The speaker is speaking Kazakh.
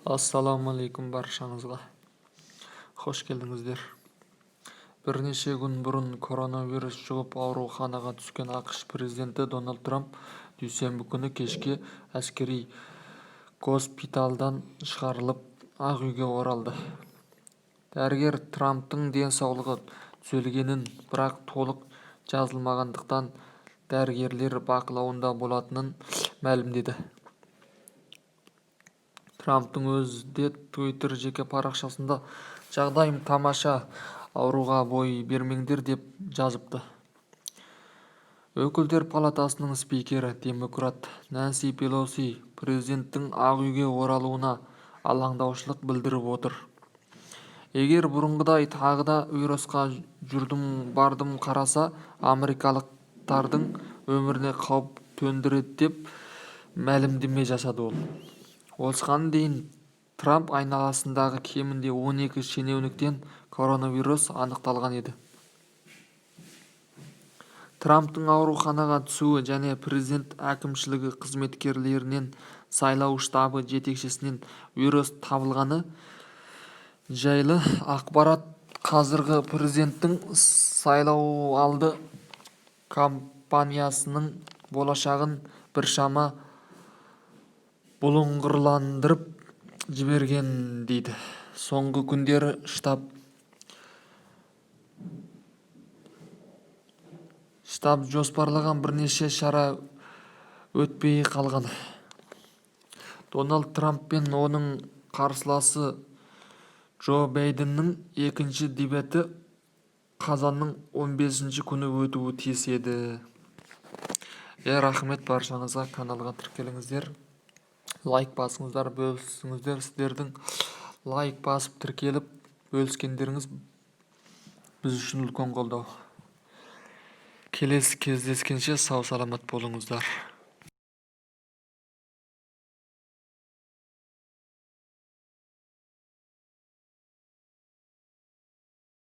Ассаламу алейкум баршаңызға. Хош келдіңіздер. Бірнеше күн бұрын коронавирус жұғып ауруханаға түскен ақш президенті Дональд Трамп дүйсенбі күні кешке әскери госпитальдан шығарылып, Ақ үйге оралды. Дәрігер Трамптың денсаулығы түзелгенін, бірақ толық жазылмағандықтан дәрігерлер бақылауында болатынын мәлімдеді. Трамптың өзі де Twitter жеке парақшасында «Жағдайым тамаша, ауруға бой бермеңдер» деп жазыпты. Өкілдер палатасының спикері, демократ Нэнси Пелоси президенттің Ақ үйге оралуына алаңдаушылық білдіріп отыр. Егер бұрынғыдай тағы да вирусқа жүрдім-бардым қараса, америкалықтардың өміріне қауіп төндіреді деп мәлімдеме жасады ол. Осыған дейін Трамп айналасындағы кемінде 12 шенеуніктен коронавирус анықталған еді. Трамптың ауруханаға түсуі және президент әкімшілігі қызметкерлерінен сайлау штабы жетекшісінен вирус табылғаны жайлы ақпарат қазіргі президенттің сайлауалды кампаниясының болашағын біршама бұлыңғырландырып жіберген, дейді. Соңғы күндері штаб жоспарлаған бірнеше шара өтпей қалған. Дональд Трамп пен оның қарсыласы Джо Байденнің екінші дебаты қазанның 15 күні өтуі тиіс еді. Рахмет баршаңызға, каналға тіркеліңіздер. Лайк басыңыздар, бөлісіңіздер. Сіздердің лайк басып тіркеліп бөліскендеріңіз біз үшін үлкен қолдау. Келесі кездескенше сау саламат болыңыздар.